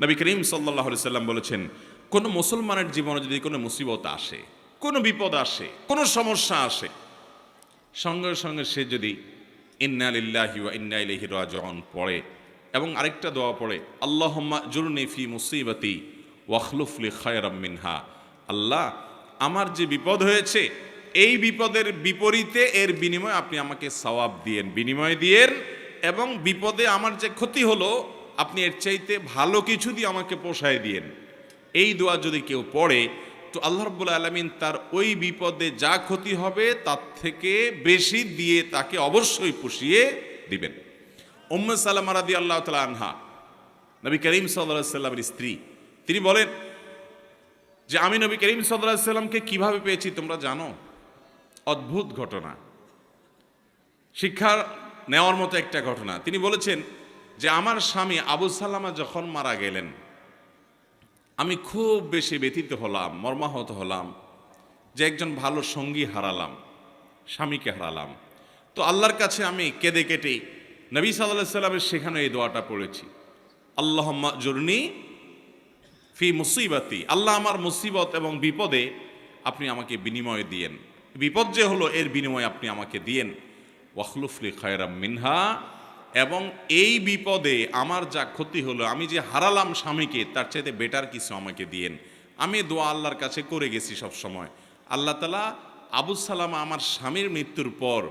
নবী করিম সাল্লাল্লাহু আলাইহি সাল্লাম বলেছেন, কোনো মুসলমানের জীবনে যদি কোনো মুসিবত আসে, কোনো বিপদ আসে, কোনো সমস্যা আসে, সঙ্গে সঙ্গে সে যদি ইন্না লিল্লাহি ওয়া ইন্না ইলাইহি রাজিউন পড়ে এবং আরেকটা দোয়া পড়ে, আল্লাহুম্মা জুরনি ফি মুসিবাতি ওয়াখলুফ লি খায়রাম মিনহা, আল্লাহ আমার যে বিপদ হয়েছে এই বিপদের বিপরীতে এর বিনিময়ে আপনি আমাকে সওয়াব দিয়েন, বিনিময় দিয়েন, এবং বিপদে আমার যে ক্ষতি হলো আপনি এর চাইতে ভালো কিছু দিয়ে আমাকে পোষায় দিয়েন। এই দোয়া যদি কেউ পড়ে তো আল্লাহ রাব্বুল আলামিন তার ওই বিপদে যা ক্ষতি হবে তার থেকে বেশি দিয়ে তাকে অবশ্যই পুষিয়ে দিবেন। উম্মে সালামা রাদিয়াল্লাহু তাআলা আনহা, নবী করিম সাল্লাল্লাহু আলাইহি সাল্লামের স্ত্রী, তিনি বলেন যে আমি নবী করিম সাল্লাল্লাহু আলাইহি সাল্লামকে কিভাবে পেয়েছি তোমরা জানো? অদ্ভুত ঘটনা, শিক্ষা নেওয়ার মতো একটা ঘটনা। তিনি বলেছেন যে আমার স্বামী আবু সালামা যখন মারা গেলেন আমি খুব বেশি ব্যথিত হলাম, মর্মাহত হলাম যে একজন ভালো সঙ্গী হারালাম, স্বামীকে হারালাম। তো আল্লাহর কাছে আমি কেঁদে কেটে নবী সাল্লাল্লাহু আলাইহি সাল্লামের শেখানো এই দোয়াটা পড়েছি, আল্লাহুম্মা জুরনি ফি মুসিবাতি, আল্লাহ আমার মুসিবত এবং বিপদে আপনি আমাকে বিনিময় দিয়েন, বিপদ যে হলো এর বিনিময় আপনি আমাকে দিয়েন, ওয়াখলুফ লি খায়রাম মিনহা, এবং এই বিপদে আমার যা ক্ষতি হলো, আমি যে হারালাম স্বামীকে, তার চাইতে বেটার কিছু আমাকে দিয়েন। আমি দোয়া আল্লাহর কাছে করে গেছি সব সময়। আল্লাহ তাআলা আবু সালামা আমার স্বামীর মৃত্যুর পর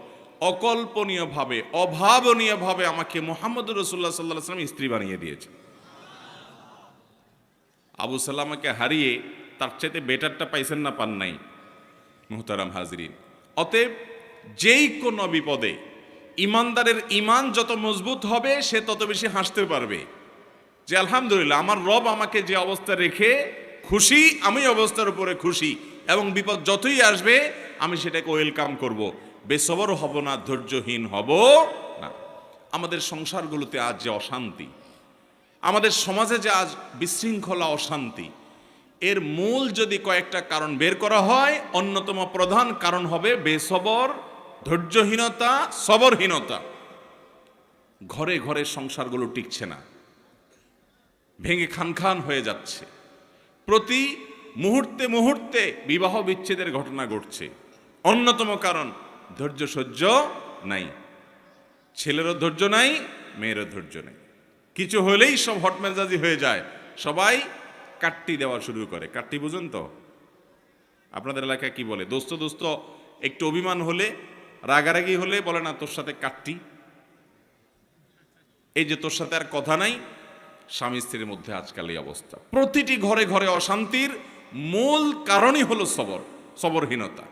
অকল্পনীয়ভাবে, অভাবনীয়ভাবে আমাকে মুহাম্মদুর রাসূলুল্লাহ সাল্লাল্লাহু আলাইহি ওয়াসাল্লাম স্ত্রী বানিয়ে দিয়েছে। আবু সালামাকে হারিয়ে তার চাইতে বেটারটা পাইছেন না, পান নাই? মুহতারাম হাজরিন, অতএব যেই কোনো বিপদে ইমানদারের ইমান যত মজবুত হবে সে তত বেশি হাসতে পারবে যে আলহামদুলিল্লাহ আমার রব আমাকে যে অবস্থা রেখে খুশি, আমি অবস্থার উপরে খুশি, এবং বিপদ যতই আসবে আমি সেটাকে ওয়েলকাম করব, বেসবর হব না, ধৈর্যহীন হব না। আমাদের সংসারগুলোতে আজ যে অশান্তি, আমাদের সমাজে যে আজ বিশৃঙ্খলা, অশান্তি, এর মূল যদি কয়েকটা কারণ বের করা হয়, অন্যতম প্রধান কারণ হবে বেসবর, ধৈর্যহীনতা, সবরহীনতা। ঘরে ঘরে সংসারগুলো টিকছে না, ভেঙে খান খান হয়ে যাচ্ছে, প্রতি মুহূর্তে মুহূর্তে বিবাহ বিচ্ছেদের ঘটনা ঘটছে। অন্যতম কারণ ধৈর্য সহ্য নাই, ছেলেরও ধৈর্য নাই, মেয়েরও ধৈর্য নেই, কিছু হলেই সব হটমেজাজি হয়ে যায়, সবাই কাট্টি দেওয়া শুরু করে। কাট্টি বুঝেন তো? আপনাদের এলাকায় কি বলে? দোস্ত দোস্ত একটু অভিমান হলে, রাগারাগি হলে বলে না তোর সাথে কাট্টি, এই যে তোর সাথে আর কথা নাই। স্বামী স্ত্রীর মধ্যে আজকাল এই অবস্থা, প্রতিটি ঘরে ঘরে অশান্তির মূল কারণই হলো সবরহীনতা,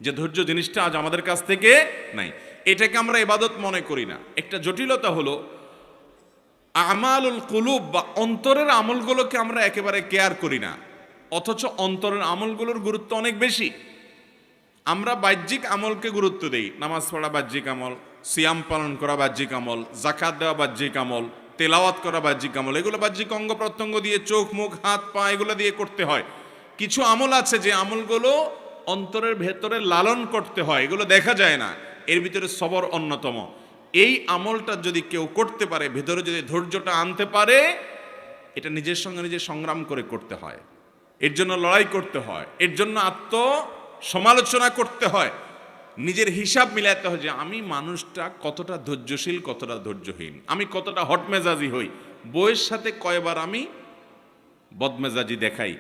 যে ধৈর্য জিনিসটা আজ আমাদের কাছ থেকে নাই। এটাকে আমরা ইবাদত মনে করি না। একটা জটিলতা হলো আমালুল কুলুব বা অন্তরের আমলগুলোকে আমরা একেবারে কেয়ার করি না, অথচ অন্তরের আমলগুলোর গুরুত্ব অনেক বেশি। আমরা বাহ্যিক আমলকে গুরুত্ব দেই, নামাজ পড়া বাহ্যিক আমল, সিয়াম পালন করা বাহ্যিক আমল, যাকাত দেওয়া বাহ্যিক আমল, তেলাওয়াত করা বাহ্যিক আমল, এগুলো বাহ্যিক অঙ্গ প্রত্যঙ্গ দিয়ে, চোখ মুখ হাত পা এগুলো দিয়ে করতে হয়। কিছু আমল আছে যে আমলগুলো অন্তরের ভেতরে লালন করতে হয়, এগুলো দেখা যায় না, এর ভিতরে সবর অন্যতম। এই আমলটা যদি কেউ করতে পারে, ভেতরে যদি ধৈর্যটা আনতে পারে, এটা নিজের সঙ্গে নিজে সংগ্রাম করে করতে হয়, এর জন্য লড়াই করতে হয়, এর জন্য সমালোচনা করতে হয়, নিজের হিসাব মিলাতে হয় যে আমি মানুষটা কতটা ধৈর্যশীল, কতটা ধৈর্যহীন, আমি কতটা হটমেজাজি হই, বউয়ের সাথে কয়বার আমি বদমেজাজি দেখাই,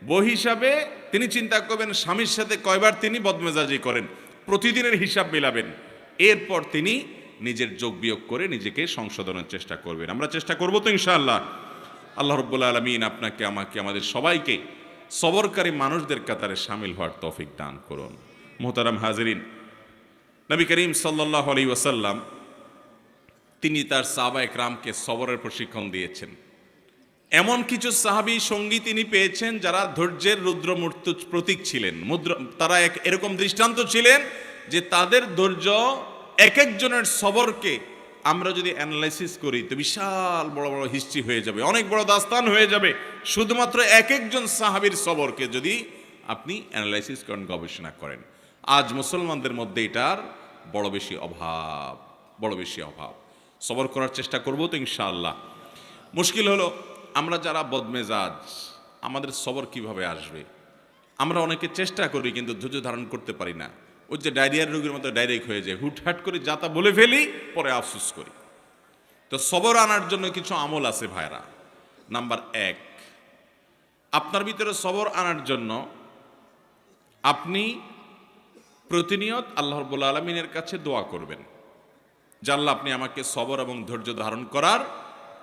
বউ হিসাবে তিনি চিন্তা করবেন স্বামীর সাথে কয়বার তিনি বদমেজাজি করেন, প্রতিদিনের হিসাব মিলাবেন, এরপর তিনি নিজের যোগ বিয়োগ করে নিজেকে সংশোধনের চেষ্টা করবেন। আমরা চেষ্টা করবো তো ইনশাআল্লাহ। আল্লাহ রাব্বুল আলামিন আপনাকে, আমাকে, আমাদের সবাইকে সবরকারী মানুষদের কাতারে শামিল হওয়ার তৌফিক দান করুন। মুহতারাম হাজিরিন, নবী করিম সাল্লাল্লাহু আলাইহি ওয়াসাল্লাম তিনি তার সাহাবায়ে কেরামকে সবরের প্রশিক্ষণ দিয়েছেন। এমন কিছু সাহাবী সঙ্গী তিনি পেয়েছেন যারা ধৈর্যের রুদ্রমূর্ত প্রতীক ছিলেন, তারা এরকম দৃষ্টান্ত ছিলেন যে তাদের ধৈর্য, এক একজনের সবরকে আমরা যদি অ্যানালাইসিস করি তো বিশাল বড় বড় হিস্ট্রি হয়ে যাবে, অনেক বড় দাস্তান হয়ে যাবে, শুধুমাত্র এক একজন সাহাবীর সবরকে যদি আপনি অ্যানালাইসিস করেন, গবেষণা করেন। আজ মুসলমানদের মধ্যে এটার বড় বেশি অভাব। সবর করার চেষ্টা করবো তো ইনশাআল্লাহ। মুশকিল হলো আমরা যারা বদমেজাজ, আমাদের সবর কিভাবে আসবে? আমরা অনেকে চেষ্টা করি কিন্তু ধৈর্য ধারণ করতে পারি না। ওই যে ডায়রিয়ার রোগীর মতো ডাইরেক্ট হয়ে যায়, হুটহাট করে যা তা বলে ফেলি, পরে আফসোস করি। তো সবর আনার জন্য কিছু আমল আছে ভাইরা। নাম্বার 1, আপনার ভিতরে সবর আনার জন্য আপনি প্রতিনিয়ত আল্লাহ রাব্বুল আলামিনের কাছে দোয়া করবেন যে আল্লাহ আপনি আমাকে সবর এবং ধৈর্য ধারণ করার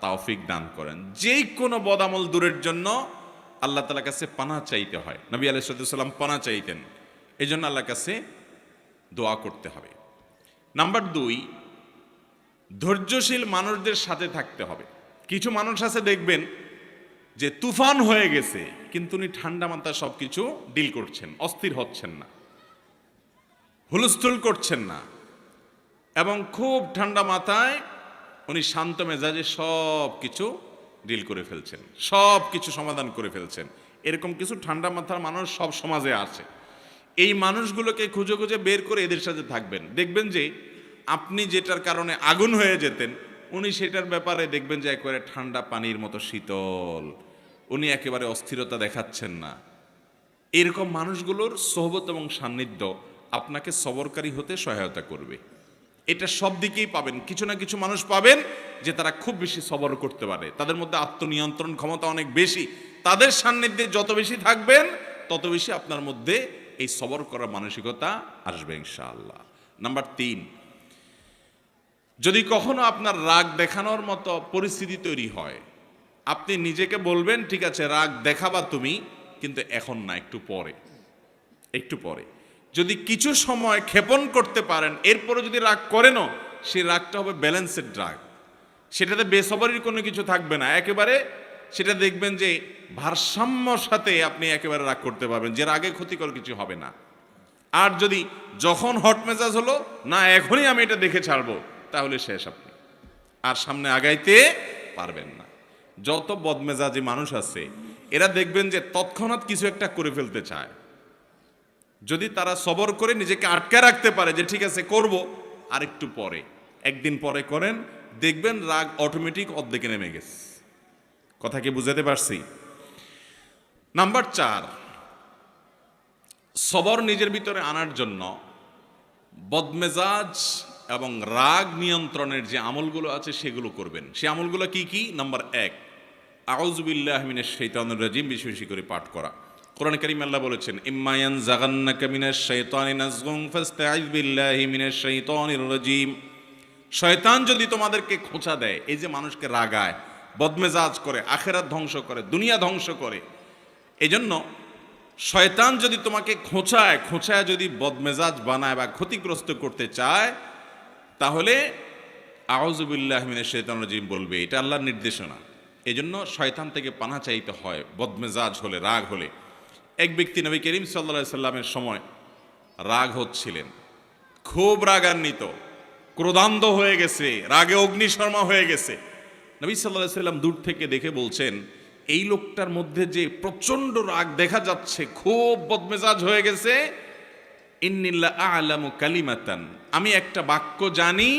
তৌফিক দান করেন। যেই কোনো বদামল দূরের জন্য আল্লাহ তাআলার কাছে পানাহ চাইতে হয়। নবী আলাইহিস সালাম পানাহ চাইতেন, এই জন্য আল্লাহর কাছে দোয়া করতে হবে। নাম্বার 2, ধৈর্যশীল মানুষদের সাথে থাকতে হবে। কিছু মানুষ আছে দেখবেন যে তুফান হয়ে গেছে, কিন্তু উনি ঠান্ডা মাথায় সব কিছু ডিল করছেন, অস্থির হচ্ছেন না, হুলস্থুল করছেন না, এবং খুব ঠান্ডা মাথায় উনি শান্ত মেজাজে সব কিছু ডিল করে ফেলছেন, সব কিছু সমাধান করে ফেলছেন। এরকম কিছু ঠান্ডা মাথার মানুষ সব সমাজে আছে। এই মানুষগুলোকে খুঁজে খুঁজে বের করে এদের সাথে থাকবেন। দেখবেন যে আপনি যেটার কারণে আগুন হয়ে যেতেন, উনি সেটার ব্যাপারে দেখবেন যে একেবারে ঠান্ডা পানির মতো শীতল, উনি একেবারে অস্থিরতা দেখাচ্ছেন না। এরকম মানুষগুলোর সোহবত এবং সান্নিধ্য আপনাকে সবরকারী হতে সহায়তা করবে। এটা সব দিকেই পাবেন। কিছু না কিছু মানুষ পাবেন যে তারা খুব বেশি সবর করতে পারে, তাদের মধ্যে আত্মনিয়ন্ত্রণ ক্ষমতা অনেক বেশি। তাদের সান্নিধ্যে যত বেশি থাকবেন তত বেশি আপনার মধ্যে এই সবর করার মানসিকতা আসবে ইনশাআল্লাহ। নাম্বার 3, যদি কখনো আপনার রাগ দেখানোর মতো পরিস্থিতি তৈরি হয়, আপনি নিজেকে বলবেন ঠিক আছে রাগ দেখাবা তুমি, কিন্তু এখন না, একটু পরে, একটু পরে। যদি কিছু সময় ক্ষেপণ করতে পারেন, এরপরে যদি রাগ করেনও, সেই রাগটা হবে ব্যালেন্সের রাগ, সেটাতে বেসবরির কোনো কিছু থাকবে না, একেবারে সেটা দেখবেন যে ভারসাম্যর সাথে আপনি একেবারে রাগ করতে পারবেন, যে রাগে ক্ষতিকর কিছু হবে না। আর যদি যখন হট মেজাজ হলো না এখনই আমি এটা দেখে ছাড়বো, তাহলে শেষ, আপনি আর সামনে আগাইতে পারবেন না। যত বদমেজাজি মানুষ আছে এরা দেখবেন যে তৎক্ষণাৎ কিছু একটা করে ফেলতে চায়। যদি তারা সবর করে নিজেকে আটকে রাখতে পারে যে ঠিক আছে করব, আর একটু পরে, একদিন পরে করেন, দেখবেন রাগ অটোমেটিক অর্ধেকে নেমে গেছে। কথা কি বুঝাতে পারছি? নাম্বার 4, সবর নিজের ভিতরে আনার জন্য বদমেজাজ এবং রাগ নিয়ন্ত্রণের যে আমলগুলো আছে সেগুলো করবেন। সে আমলগুলো কি কি? নাম্বার 1, আউযু বিল্লাহি মিনাশ শাইতানির রাজিম বেশি বেশি করে পাঠ করা। কোরআন কারীম আল্লাহ বলেছেন ইম্মা ইয়ানজাগান্নাকা মিনাশ শাইতানি নাজগুন ফাস্তাইয বিল্লাহি মিনাশ শাইতানির রাজিম। শয়তান যদি তোমাদেরকে খোঁচা দেয়, এই যে মানুষকে রাগায়, বদমেজাজ করে, আখিরাত ধ্বংস করে, দুনিয়া ধ্বংস করে, এজন্য শয়তান যদি তোমাকে খোঁচায় যদি বদমেজাজ বানায় বা ক্ষতিগ্রস্ত করতে চায়, তাহলে আউযু বিল্লাহি মিনাশ শাইতানির রাজিম বলবে। এটা আল্লাহর নির্দেশনা। এজন্য শয়তান থেকে পানাহ চাইতে হয় বদমেজাজ হলে, রাগ হলে। এক ব্যক্তি নবী করিম সাল্লাল্লাহু আলাইহি সাল্লামের সময় রাগ হচ্ছিলেন, খুব রাগান্বিত, ক্রোধান্ধ হয়ে গেছে, রাগে অগ্নিশর্মা হয়ে গেছে। নবী সাল্লাল্লাহু আলাইহি সাল্লাম দূর থেকে দেখে বলছেন এই লোকটার মধ্যে যে প্রচন্ড রাগ দেখা যাচ্ছে, খুব বদমেজাজ হয়ে গেছে, ইন্নিল্লা আ'লামু কালিমাতান, আমি একটা বাক্য জানি,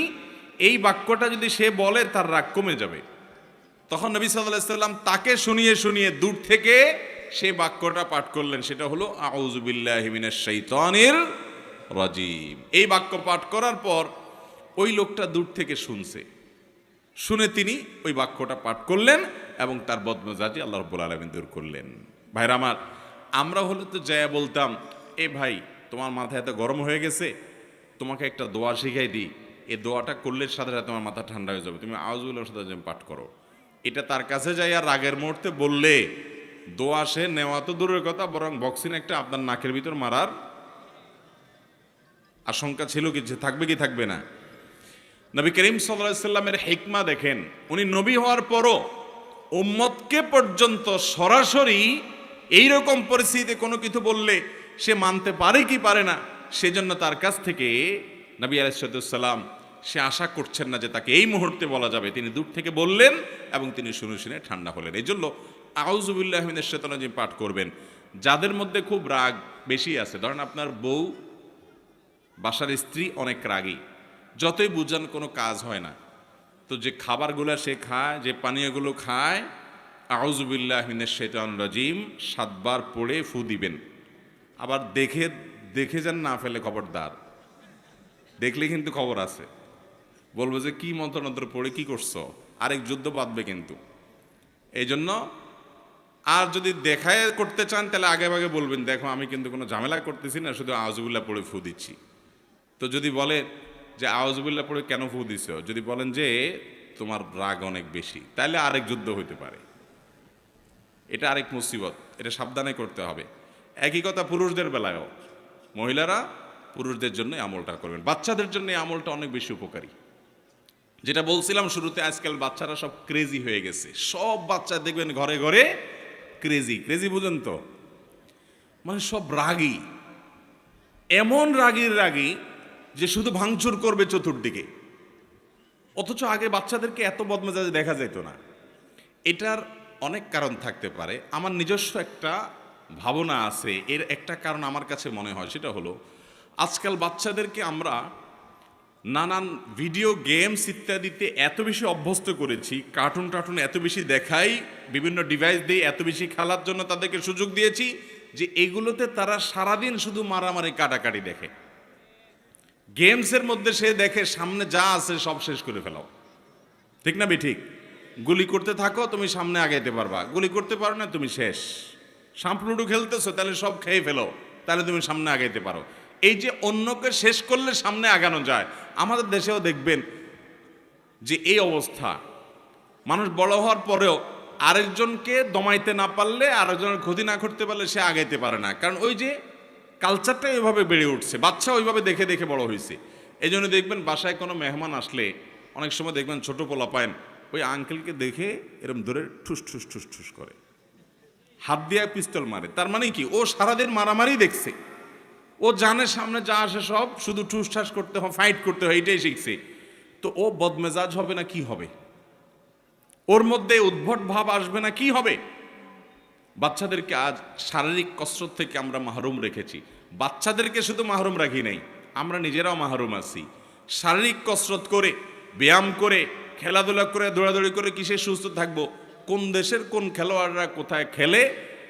এই বাক্যটা যদি সে বলে তার রাগ কমে যাবে। তখন নবী সাল্লাল্লাহু আলাইহি সাল্লাম তাকে শুনিয়ে শুনিয়ে দূর থেকে সেই বাক্যটা পাঠ করলেন, সেটা হলো আউযু বিল্লাহি মিনাশ শাইতানির রাজিম। এই বাক্য পাঠ করার পর ওই লোকটা দূর থেকে শুনে তিনি ওই বাক্যটা পাঠ করলেন এবং তার বদমেজাজি আল্লাহ রাব্বুল আলামিন দূর করলেন। ভাইরা আমার, আমরা হলে তো যায়া বলতাম এ ভাই তোমার মাথা এত গরম হয়ে গেছে, তোমাকে একটা দোয়া শিখাই দিই, এই দোয়াটা করলে সাথে সাথে তোমার মাথা ঠান্ডা হয়ে যাবে, তুমি আউযু বিল্লাহির সাথে পাঠ করো। এটা তার কাছে যাই আর রাগের মুহূর্তে বললে দোয়া সে নেওয়া তো দূরের কথা, বরং বক্সিন একটা আপনার নাকের ভিতর মারার আশঙ্কা ছিল, কিছু থাকবে কি থাকবে না। নবী করিম সাল্লাল্লাহু আলাইহি সাল্লামের হিকমা দেখেন, উনি নবী হওয়ার পরও উম্মতকে পর্যন্ত সরাসরি এইরকম পরিস্থিতিতে কোনো কিছু বললে সে মানতে পারে কি পারে না, সেজন্য তার কাছ থেকে নবী আলাইহিস সালাম সে আশা করছেন না যে তাকে এই মুহূর্তে বলা যাবে, তিনি দূর থেকে বললেন এবং তিনি শুনে শুনে ঠান্ডা হলেন। এই জন্য আউযু বিল্লাহি মিনাশ শাইতানির রাজিম পাঠ করবেন। যাদের মধ্যে খুব রাগ বেশি আছে, ধরেন আপনার বউ, বাসার স্ত্রী অনেক রাগী, যতই বুঝান কোনো কাজ হয় না, তো যে খাবারগুলো সে খায়, যে পানীয়গুলো খায়, আউযু বিল্লাহি মিনাশ শাইতানির রাজিম 7 বার পড়ে ফু দিবেন। আবার দেখে দেখে যেন না ফেলে, খবরদার। দেখলে কিন্তু খবর আছে, বলবো যে কি মন্ত্রণন্ত্র পড়ে কি করছো, আরেক যুদ্ধ বাঁধবে কিন্তু। এই জন্য আর যদি দেখায় করতে চান তাহলে আগে আগে বলবেন, দেখো আমি কিন্তু কোনো ঝামেলা করতেছি না, শুধু আউযুবিল্লাহ পড়ে ফু দিচ্ছি। তো যদি বলে যে আউযুবিল্লাহ পড়ে কেন ফু দিছ, যদি বলেন যে তোমার রাগ অনেক বেশি, তাহলে আরেক যুদ্ধ হইতে পারে। এটা আরেক মুসিবত, এটা সাবধানে করতে হবে। একই কথা পুরুষদের বেলায়ও, মহিলারা পুরুষদের জন্য আমলটা করবেন। বাচ্চাদের জন্য এই আমলটা অনেক বেশি উপকারী। যেটা বলছিলাম শুরুতে, আজকাল বাচ্চারা সব ক্রেজি হয়ে গেছে। সব বাচ্চা দেখবেন ঘরে ঘরে ক্রেজি। ক্রেজি বুঝেন তো, মানে সব রাগী, এমন রাগী যে শুধু ভাঙচুর করবে চতুর্দিকে। অথচ আগে বাচ্চাদেরকে এত বদমেজাজে দেখা যেত না। এটার অনেক কারণ থাকতে পারে। আমার নিজস্ব একটা ভাবনা আছে। এর একটা কারণ আমার কাছে মনে হয়, সেটা হলো আজকাল বাচ্চাদেরকে আমরা নানান ভিডিও গেমস ইত্যাদিতে এত বেশি অভ্যস্ত করেছি, কার্টুন এত বেশি দেখাই, বিভিন্ন ডিভাইস দিয়ে এত বেশি খেলার জন্য তাদেরকে সুযোগ দিয়েছি যে এগুলোতে তারা সারাদিন শুধু মারামারি কাটাকাটি দেখে। গেমসের মধ্যে সে দেখে সামনে যা আছে সব শেষ করে ফেলাও, ঠিক না ঠিক? গুলি করতে থাকো, তুমি সামনে আগাইতে পারবা। গুলি করতে পারো না, তুমি শেষ। সাম্পলুডু খেলতেছো, তাহলে সব খেয়ে ফেলো, তাহলে তুমি সামনে আগাইতে পারো। এই যে অন্যকে শেষ করলে সামনে আগানো যায়, আমাদের দেশেও দেখবেন যে এই অবস্থা। মানুষ বড় হওয়ার পরেও আরেকজনকে দমাইতে না পারলে, আরেকজনের ক্ষতি না করতে পারলে সে আগাইতে পারে না। কারণ ওই যে কালচারটা ওইভাবে বেড়ে উঠছে, বাচ্চা ওইভাবে দেখে দেখে বড় হয়েছে। এই জন্য দেখবেন বাসায় কোনো মেহমান আসলে অনেক সময় দেখবেন ছোট পোলা পায়েন ওই আঙ্কেলকে দেখে এরকম ধরে ঠুস ঠুস ঠুস ঠুস করে, হাত দিয়ে পিস্তল মারে। তার মানে কি, ও সারাদিন মারামারি দেখছে, ও জানে সামনে যা আসে সব শুধু ঠুস ঠাস করতে হয়, ফাইট করতে হয়, এটাই শিখছে। তো ও বদমেজাজ হবে না কি হবে? ওর মধ্যে উদ্ভট ভাব আসবে না কি হবে? বাচ্চাদেরকে আজ শারীরিক কসরত থেকে আমরা মাহরুম রেখেছি। বাচ্চাদেরকে শুধু মাহরুম রাখি নাই, আমরা নিজেরাও মাহরুম আছি। শারীরিক কসরত করে, ব্যায়াম করে, খেলাধুলা করে, দৌড়াদৌড়ি করে কিসে সুস্থ থাকবো? কোন দেশের কোন খেলোয়াড়রা কোথায় খেলে,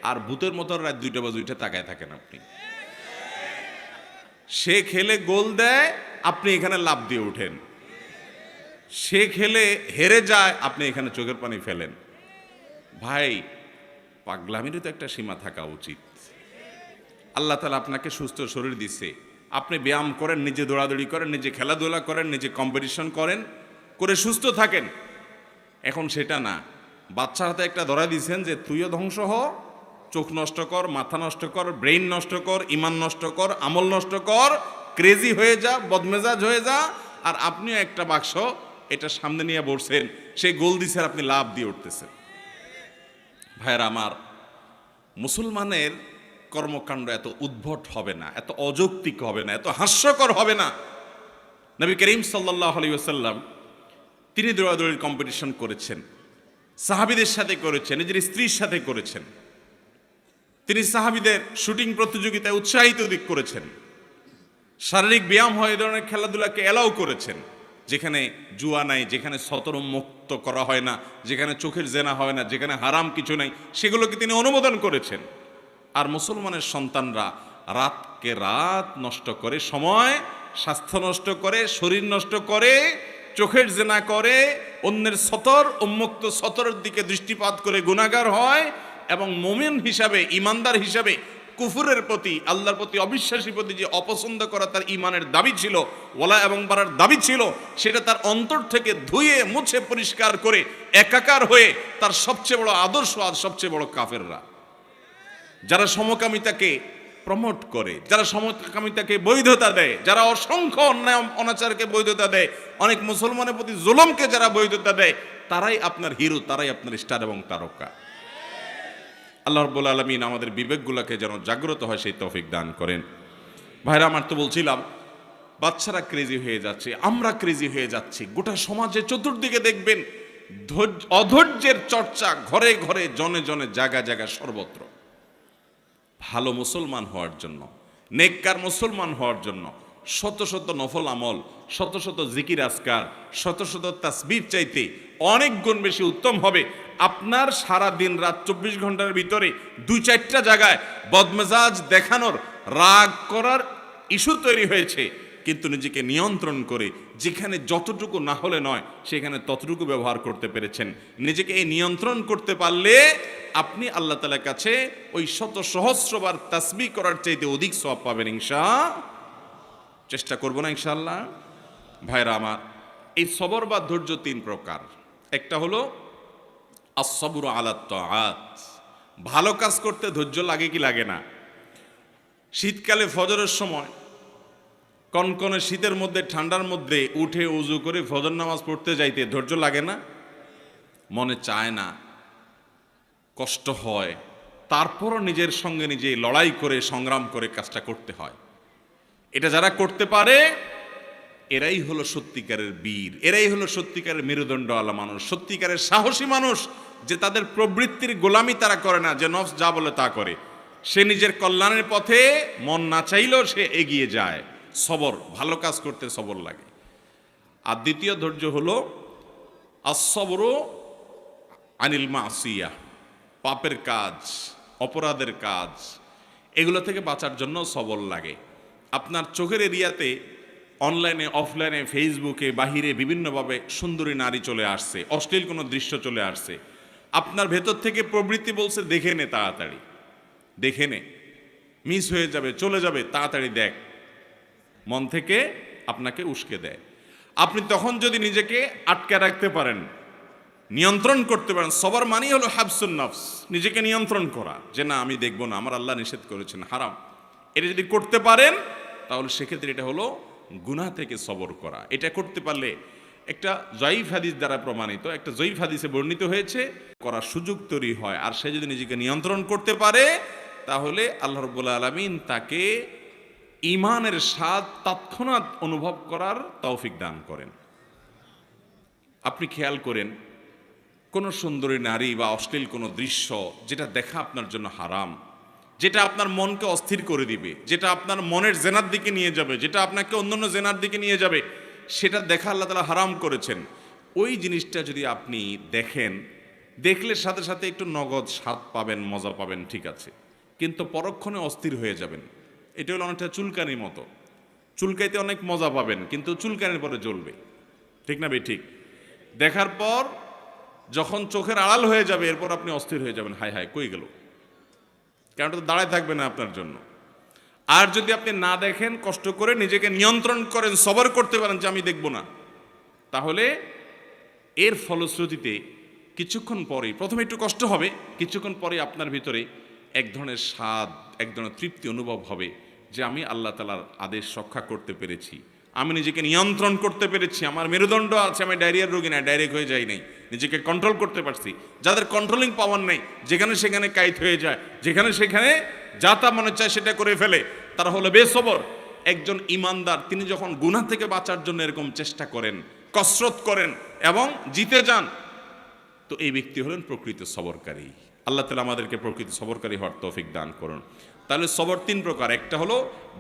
আর ভূতের মতো রাত 2টা বা 2টা তাকায় থাকেন আপনি। সে খেলে গোল দেয়, আপনি এখানে লাফ দিয়ে উঠেন। সে খেলে হেরে যায়, আপনি এখানে চোখের পানি ফেলেন। ভাই, পাগলামিরও তো একটা সীমা থাকা উচিত। আল্লাহ তাআলা আপনাকে সুস্থ শরীর দিচ্ছে, আপনি ব্যায়াম করেন, নিজে দৌড়াদৌড়ি করেন, নিজে খেলাধুলা করেন, নিজে কম্পিটিশন করেন, করে সুস্থ থাকেন। এখন সেটা না, বাচ্চার হাতে একটা ধরা দিয়েছেন যে তুইও ধ্বংস হ, চোখ নষ্ট কর, মাথা নষ্ট কর, ব্রেইন নষ্ট কর, ইমান নষ্ট কর, আমল নষ্ট কর, ক্রেজি হয়ে যা, বদমেজাজ হয়ে যা। আর আপনিও একটা বাক্স এটা সামনে নিয়ে বসছেন, সেই গোল দিছেন, আপনি লাভ দিয়ে উঠতেছেন। ভাইয়েরা আমার, মুসলমানের কর্মকাণ্ড এত উদ্ভট হবে না, এত অযৌক্তিক হবে না, এত হাস্যকর হবে না। নবী করিম সাল্লাল্লাহু আলাইহি ওয়াসাল্লাম তিনি দৌড়াদৌড়ির কম্পিটিশন করেছেন, সাহাবীদের সাথে করেছেন, নিজের স্ত্রীর সাথে করেছেন। তিনি সাহাবীদের শুটিং প্রতিযোগিতায় উৎসাহিত করেছেন। শারীরিক ব্যায়াম হয়, এই ধরনের খেলাধুলাকে এলাও করেছেন। যেখানে জুয়া নাই, যেখানে সতর মুক্ত করা হয় না, যেখানে চোখের জেনা হয় না, যেখানে হারাম কিছু নাই, সেগুলোকে তিনি অনুমোদন করেছেন। আর মুসলমানের সন্তানরা রাতকে রাত নষ্ট করে, সময় স্বাস্থ্য নষ্ট করে, শরীর নষ্ট করে, চোখের জেনা করে, অন্যের সতর উন্মুক্ত সতরের দিকে দৃষ্টিপাত করে গুনাহগার হয়, এবং মুমিন হিসাবে, ইমানদার হিসাবে কুফুরের প্রতি, আল্লাহর প্রতি, অবিশ্বাসীর প্রতি যে অপছন্দ করা তার ইমানের দাবি ছিল, ওয়ালা এবং বারার দাবি ছিল, সেটা তার অন্তর থেকে ধুয়ে মুছে পরিষ্কার করে একাকার হয়ে তার সবচেয়ে বড় আদর্শ আজ সবচেয়ে বড় কাফেররা, যারা সমকামিতাকে প্রমোট করে, যারা সমকামিতাকে বৈধতা দেয়, যারা অসংখ্য অন্যায় অনাচারকে বৈধতা দেয়, অনেক মুসলমানের প্রতি জুলুমকে যারা বৈধতা দেয়, তারাই আপনার হিরো, তারাই আপনার স্টার এবং তারকা। আল্লাহ রাব্বুল আলামিন আমাদের বিবেকগুলোকে যেন জাগ্রত হয় সেই তৌফিক দান করেন। ভাইরা আমার, তো বলছিলাম বাচ্চারা ক্রেজি হয়ে যাচ্ছে, আমরা ক্রেজি হয়ে যাচ্ছি। গোটা সমাজে চতুর্দিকে দেখবেন অধৈর্যের চর্চা, ঘরে ঘরে, জনে জনে, জায়গা জায়গা, সর্বত্র। ভালো মুসলমান হওয়ার জন্য, নেককার মুসলমান হওয়ার জন্য শত শত নফল আমল, শত শত জিকির আজকার, শত শত তাসবিহ চাইতে অনেক গুণ বেশি উত্তম হবে আপনার সারা দিন রাত 24 ঘন্টার ভিতরে 2-4টা জায়গায় বদমেজাজ দেখানোর, রাগ করার ইস্যু তৈরি হয়েছে, কিন্তু নিজেকে নিয়ন্ত্রণ করে যেখানে যতটুকু না হলে নয় সেখানে ততটুকু ব্যবহার করতে পেরেছেন। নিজেকে এই নিয়ন্ত্রণ করতে পারলে আপনি আল্লাহ তাআলার কাছে ওই শত সহস্রবার তাসবিহ করার চাইতে অধিক সওয়াব পাবেন চেষ্টা করব না ইনশাআল্লাহ। ভাইরা আমার, এই সবর বা ধৈর্য 3 প্রকার। একটা হলো আস-সবরু আলা তাআত, ভালো কাজ করতে ধৈর্য লাগে কি লাগে না? শীতকালে ফজরের সময় কনকনে শীতের মধ্যে, ঠান্ডার মধ্যে উঠে উজু করে ফজর নামাজ পড়তে যাইতে ধৈর্য লাগে না? মনে চায় না, কষ্ট হয়, তারপরও নিজের সঙ্গে নিজে লড়াই করে সংগ্রাম করে কাজটা করতে হয়। এটা যারা করতে পারে এরাই হলো সত্যিকারের বীর, এরাই হলো সত্যিকারের মেরুদণ্ডওয়ালা মানুষ, সত্যিকারের সাহসী মানুষ, যে তাদের প্রবৃত্তির গোলামি তারা করে না, যে নফস যা বলে তা করে। সে নিজের কল্যাণের পথে মন না চাইলেও সে এগিয়ে যায়। সবর, ভালো কাজ করতে সবর লাগে। আর দ্বিতীয় ধৈর্য হলো আস-সবরু আনিল মাসিয়া, পাপের কাজ, অপরাধের কাজ, এগুলো থেকে বাঁচার জন্য সবর লাগে। আপনার চোখের এরিয়াতে অনলাইনে, অফলাইনে, ফেসবুকে, বাহিরে বিভিন্নভাবে সুন্দরী নারী চলে আসছে, অশ্লীল কোনো দৃশ্য চলে আসছে। আপনার ভেতর থেকে প্রবৃত্তি বলছে দেখে নে, তাড়াতাড়ি দেখে নে, মিস হয়ে যাবে, চলে যাবে, তাড়াতাড়ি দেখ। মন থেকে আপনাকে উস্কে দেয়। আপনি তখন যদি নিজেকে আটকে রাখতে পারেন, নিয়ন্ত্রণ করতে পারেন, সবার মানেই হলো হাবসুন নফস, নিজেকে নিয়ন্ত্রণ করা, যে না আমি দেখবো না, আমার আল্লাহ নিষেধ করেছেন হারাম। এটা যদি করতে পারেন তাহলে সেক্ষেত্রে এটা হলো গুনাহ থেকে সবর করা। এটা করতে পারলে একটা জয়ীফ হাদিস দ্বারা প্রমাণিত, একটা জয়ীফ হাদিসে বর্ণিত হয়েছে, করার সুযোগ তৈরি হয়। আর সে যদি নিজেকে নিয়ন্ত্রণ করতে পারে তাহলে আল্লাহ রাব্বুল আলামিন তাকে ঈমানের স্বাদ তৎক্ষণাৎ অনুভব করার তৌফিক দান করেন। আপনি খেয়াল করেন, কোনো সুন্দরী নারী বা অশ্লীল কোনো দৃশ্য যেটা দেখা আপনার জন্য হারাম, যেটা আপনার মনকে অস্থির করে দিবে, যেটা আপনার মনের জেনার দিকে নিয়ে যাবে, যেটা আপনাকে অন্যান্য জেনার দিকে নিয়ে যাবে, সেটা দেখা আল্লাহ তাআলা হারাম করেছেন। ওই জিনিসটা যদি আপনি দেখেন, দেখলে সাথে সাথে একটু নগদ স্বাদ পাবেন, মজা পাবেন, ঠিক আছে, কিন্তু পরক্ষণে অস্থির হয়ে যাবেন। এটা হলো অনেকটা চুলকানির মতো, চুলকাইতে অনেক মজা পাবেন কিন্তু চুলকানির পরে জ্বলবে, ঠিক না? ঠিক। দেখার পর যখন চোখের আড়াল হয়ে যাবে এরপর আপনি অস্থির হয়ে যাবেন, হায় হায় কই গেল, কারণ তো দাঁড়ায় থাকবে না আপনার জন্য। আর যদি আপনি না দেখেন, কষ্ট করে নিজেকে নিয়ন্ত্রণ করেন, সবর করতে পারেন যে আমি দেখব না, তাহলে এর ফলশ্রুতিতে কিছুক্ষণ পরে, প্রথমে একটু কষ্ট হবে, কিছুক্ষণ পরে আপনার ভিতরে এক ধরনের স্বাদ, এক ধরনের তৃপ্তি অনুভব হবে যে আমি আল্লাহ তাআলার আদেশ রক্ষা করতে পেরেছি, আমি নিজেকে নিয়ন্ত্রণ করতে পেরেছি, আমার মেরুদণ্ড আছে, আমি ডায়রিয়ার রোগী না, ডাইরেক্ট হয়ে যাই নাই, নিজেকে কন্ট্রোল করতে পারছি। যাদের কন্ট্রোলিং পাওয়ার নেই, যেখানে সেখানে কাইত হয়ে যায়, যেখানে সেখানে যা তা মনে চায় সেটা করে ফেলে, তারা হলো বেসবর। একজন ইমানদার তিনি যখন গুনাহ থেকে বাঁচার জন্য এরকম চেষ্টা করেন, কসরত করেন এবং জিতে যান, তো এই ব্যক্তি হলেন প্রকৃত সবরকারী। আল্লাহ তাআলা আমাদেরকে প্রকৃত সবরকারী হওয়ার তৌফিক দান করুন। তাহলে সবর 3 প্রকার। একটা হলো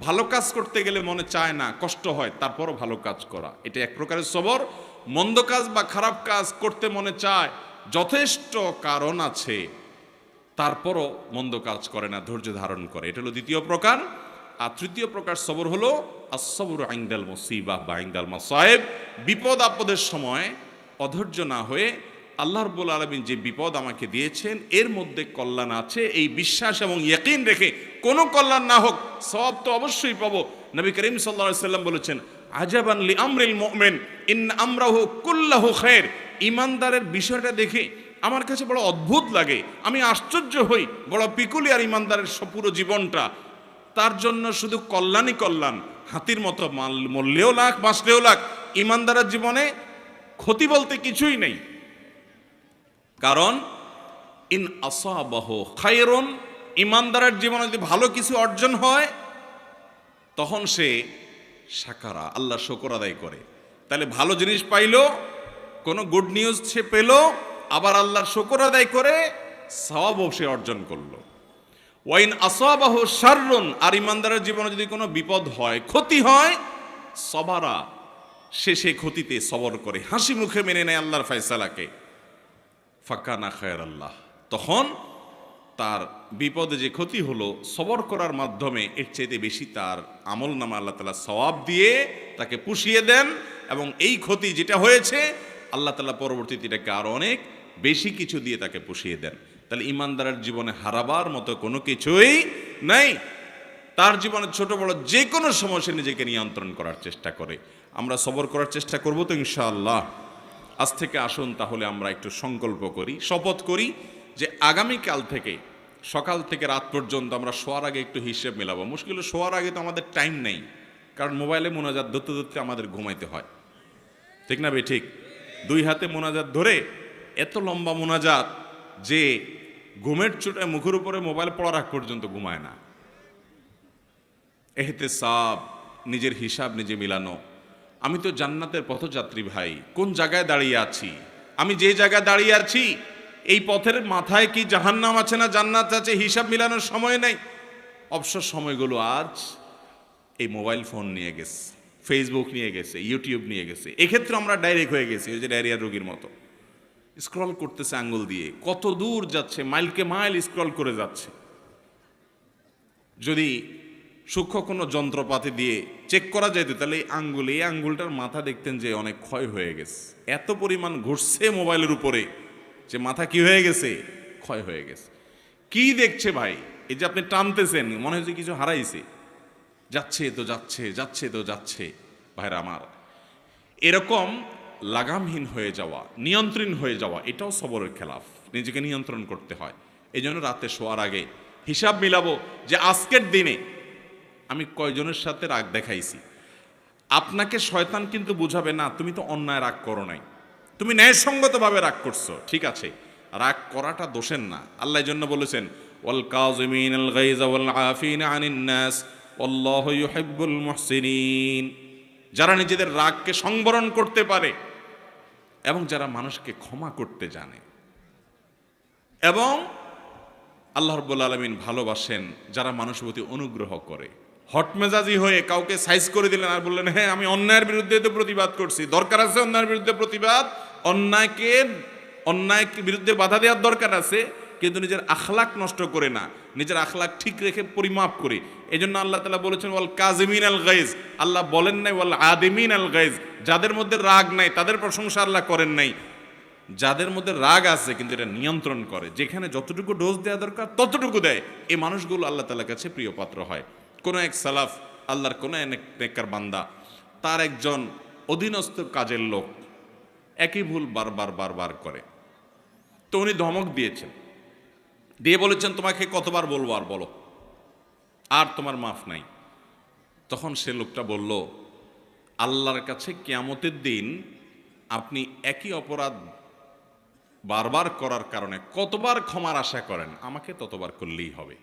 ভালো কাজ করতে গেলে মনে চায় না, কষ্ট হয়, তারপরও ভালো কাজ করা, এটা এক প্রকারের সবর। মন্দ কাজ বা খারাপ কাজ করতে মনে চায়, যথেষ্ট কারণ আছে, তারপরও মন্দ কাজ করে না, ধৈর্য ধারণ করে, এটা হলো দ্বিতীয় প্রকার। আর তৃতীয় প্রকার সবর হলো আস-সবরু ইনদাল মুসিবাহ বা ইনদাল মাসায়েব, বিপদ আপদের সময় অধৈর্য না হয়ে আল্লাহ রাব্বুল আলামিন যে বিপদ আমাকে দিয়েছেন এর মধ্যে কল্যাণ আছে, এই বিশ্বাস এবং ইয়াকিন রেখে কোনো কল্যাণ না হোক, সওয়াব তো অবশ্যই পাবো। নবী করিম সাল্লাল্লাহু আলাইহি সাল্লাম বলেছেন, আজাবান লি আমরিল মুমিন ইন আমরাহু কুল্লাহু খায়র। ইমানদারের বিষয়টা দেখে আমার কাছে বড় অদ্ভুত লাগে, আমি আশ্চর্য হই, বড় পিকুলিয়ার ইমানদারের পুরো জীবনটা, তার জন্য শুধু কল্যাণই কল্যাণ, হাতির মতো মরলেও লাখ, বাঁচলেও লাখ, ইমানদারের জীবনে ক্ষতি বলতে কিছুই নেই। কারণ ইন আসাবাহু খায়রুন, ইমানদারের জীবনে যদি ভালো কিছু অর্জন হয় তখন সে শাকারা, আল্লাহ শুকর আদায় করে। তাহলে ভালো জিনিস পাইলো, কোনো গুড নিউজ সে পেল, আবার আল্লাহর শুকর আদায় করে সওয়াবও সে অর্জন করলো। ওয়াইন আসাবাহু শাররুন, আর ইমানদারের জীবনে যদি কোনো বিপদ হয়, ক্ষতি হয়, সবারা, সে সেই ক্ষতিতে সবর করে, হাসি মুখে মেনে নেয় আল্লাহর ফয়সালাকে। ফাকানা খায়রাল্লাহ, তখন তার বিপদে যে ক্ষতি হলো সবর করার মাধ্যমে এর চাইতে বেশি তার আমল নামা আল্লাহ তাআলা সওয়াব দিয়ে তাকে পুষিয়ে দেন, এবং এই ক্ষতি যেটা হয়েছে আল্লাহ তাআলা পরবর্তীতে এটাকে আরো অনেক বেশি কিছু দিয়ে তাকে পুষিয়ে দেন। তাহলে ইমানদারের জীবনে হারাবার মতো কোনো কিছুই নাই। তার জীবনে ছোট বড় যে কোনো সমস্যা নিজেকে নিয়ন্ত্রণ করার চেষ্টা করে। আমরা সবর করার চেষ্টা করব তো ইনশাআল্লাহ। আজ থেকে আসুন তাহলে আমরা একটু সংকল্প করি, শপথ করি যে আগামীকাল থেকে সকাল থেকে রাত পর্যন্ত আমরা শোয়ার আগে একটু হিসেব মেলাবো। মুশকিল শোয়ার আগে তো আমাদের টাইম নেই, কারণ মোবাইলে মোনাজাত ধরতে ধরতে আমাদের ঘুমাইতে হয়, ঠিক না ভাই? ঠিক। দুই হাতে মোনাজাত ধরে এত লম্বা মোনাজাত যে ঘুমের চোটে মুখের উপরে মোবাইল পড়ার আগ পর্যন্ত ঘুমায় না। এহতেসাব, নিজের হিসাব নিজে মিলানো। আমি তো জান্নাতের পথযাত্রী ভাই, কোন জায়গায় দাঁড়িয়ে আছি? আমি যে জায়গায় দাঁড়িয়ে আছি এই পথের মাথায় কি জাহান্নাম আছে না জান্নাত আছে? হিসাব মিলানোর সময় নেই। অবসর সময়গুলো আজ এই মোবাইল ফোন নিয়ে গেছে, ফেসবুক নিয়ে গেছে, ইউটিউব নিয়ে গেছে। এক্ষেত্রে আমরা ডাইরেক্ট হয়ে গেছি ওই যে ডায়রিয়ার রোগীর মতো, স্ক্রল করতেছে আঙ্গুল দিয়ে, কত দূর যাচ্ছে, মাইলকে মাইল স্ক্রল করে যাচ্ছে। যদি সূক্ষ্ম কোনো যন্ত্রপাতি দিয়ে চেক করা যেত তাহলে এই আঙ্গুলটার মাথা দেখতেন যে অনেক ক্ষয় হয়ে গেছে। এত পরিমাণ ঘুরছে মোবাইলের উপরে যে মাথা কি হয়ে গেছে, ক্ষয় হয়ে গেছে। কি দেখছে ভাই? এই যে আপনি টানতেছেন, মনে হচ্ছে কিছু হারাইছে, যাচ্ছে তো যাচ্ছে, যাচ্ছে তো যাচ্ছে। ভাইরা আমার, এরকম লাগামহীন হয়ে যাওয়া, নিয়ন্ত্রণ হয়ে যাওয়া, এটাও সবরের খেলাফ। নিজেকে নিয়ন্ত্রণ করতে হয়। এই জন্য রাতে শোয়ার আগে হিসাব মিলাবো যে আজকের দিনে আমি কয়জনের সাথে রাগ দেখাইছি। আপনাকে শয়তান কিন্তু বুঝাবে না তুমি তো অন্যায় রাগ করো নাই, তুমি ন্যায়সঙ্গতভাবে রাগ করছো, ঠিক আছে। রাগ করাটা দোষের না। আল্লাহ এই জন্য বলেছেন ওয়াল কাযিমিনাল গায়যা ওয়াল আফিনা আনিন নাস আল্লাহু ইউহিব্বুল মুহসিনিন। যারা নিজেদের রাগকে সংবরণ করতে পারে এবং যারা মানুষকে ক্ষমা করতে জানে, এবং আল্লাহ রাব্বুল আলামিন ভালোবাসেন যারা মানুষের প্রতি অনুগ্রহ করে। হটমেজাজি হয়ে কাউকে সাইজ করে দিলেন আর বললেন হ্যাঁ আমি অন্যায়ের বিরুদ্ধে তো প্রতিবাদ করছি, দরকার আছে অন্যায়ের বিরুদ্ধে প্রতিবাদ, অন্যায় বিরুদ্ধে বাধা দেওয়ার দরকার আছে, কিন্তু নিজের আখলাক নষ্ট করে না, নিজের আখলাক ঠিক রেখে পরিমাপ করি। এই জন্য আল্লাহ তাআলা বলেছেন ওয়াল কাযিমিন আল গায়জ। আল্লাহ বলেন নাই ওয়াল আদিমিন আল গায়জ, যাদের মধ্যে রাগ নাই তাদের প্রশংসা আল্লাহ করেন নাই। যাদের মধ্যে রাগ আছে কিন্তু এটা নিয়ন্ত্রণ করে, যেখানে যতটুকু ডোজ দেওয়া দরকার ততটুকু দেয়, এই মানুষগুলো আল্লাহ তাআলার কাছে প্রিয় পাত্র হয়। কোন এক সালাফ, আল্লাহর কোন এক নেককার বান্দা, তার একজন অধীনস্থ কাজের লোক একই ভুল বারবার করে, তো উনি ধমক দিয়েছেন, দিয়ে বলেছেন তোমাকে কতবার বলবো আর বলো, আর তোমার মাফ নাই। তখন সে লোকটা বলল আল্লাহর কাছে কিয়ামতের দিন আপনি একই অপরাধ বারবার করার কারণে কতবার ক্ষমার আশা করেন, আমাকে ততবার করলেই হবে।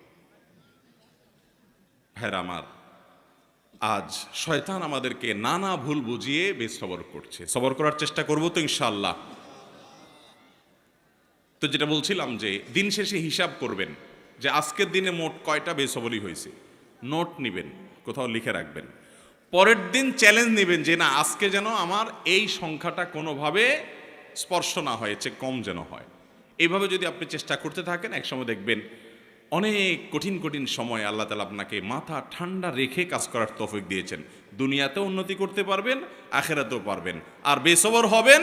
ভাইরা আমার, আজ শয়তান আমাদেরকে নানা ভুল বুঝিয়ে বেসবর করছে। সবর করার চেষ্টা করব তো ইনশাআল্লাহ। তো যেটা বলছিলাম যে দিন শেষে হিসাব করবেন যে আজকের দিনে মোট কয়টা বেসবরি হয়েছে, নোট নিবেন, কোথাও লিখে রাখবেন। পরের দিন চ্যালেঞ্জ নেবেন যে না আজকে যেন আমার এই সংখ্যাটা কোনোভাবে স্পর্শ না হয়েছে, কম যেন হয়। এইভাবে যদি আপনি চেষ্টা করতে থাকেন একসময় দেখবেন অনেক কঠিন কঠিন সময় আল্লাহ তাআলা আপনাকে মাথা ঠান্ডা রেখে কাজ করার তৌফিক দিয়েছেন। দুনিয়াতেও উন্নতি করতে পারবেন, আখিরাতেও পারবেন। আর বেসবর হবেন,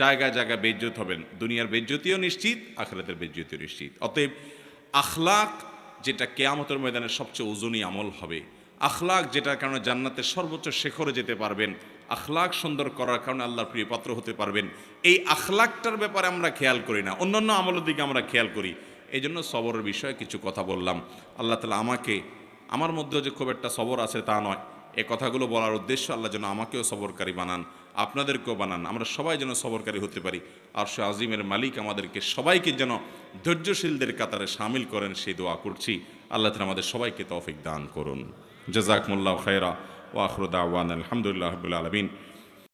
জায়গায় জায়গায় বেইজ্জত হবেন। দুনিয়ার বেইজ্জতিও নিশ্চিত, আখিরাতের বেইজ্জতিও নিশ্চিত। অতএব আখলাক যেটা কিয়ামতের ময়দানে সবচেয়ে ওজনী আমল হবে, আখলাক যেটার কারণে জান্নাতের সর্বোচ্চ শিখরে যেতে পারবেন, আখলাক সুন্দর করার কারণে আল্লাহর প্রিয় পাত্র হতে পারবেন, এই আখলাকটার ব্যাপারে আমরা খেয়াল করি না, অন্যান্য আমলের দিকে আমরা খেয়াল করি। এই জন্য সবরের বিষয়ে কিছু কথা বললাম। আল্লাহ তাআলা আমাকে, আমার মধ্যেও যে খুব একটা সবর আছে তা নয়, এ কথাগুলো বলার উদ্দেশ্য আল্লাহ যেন আমাকেও সবরকারী বানান, আপনাদেরকেও বানান, আমরা সবাই যেন সবরকারী হতে পারি। আর সে আজিমের মালিক আমাদেরকে সবাইকে যেন ধৈর্যশীলদের কাতারে শামিল করেন, সেই দোয়া করছি। আল্লাহ তাআলা আমাদের সবাইকে তৌফিক দান করুন। জাযাকুমুল্লাহু খায়রা ওয়া আখিরু দাওয়ানা আলহামদুলিল্লাহি রাব্বিল আলামিন।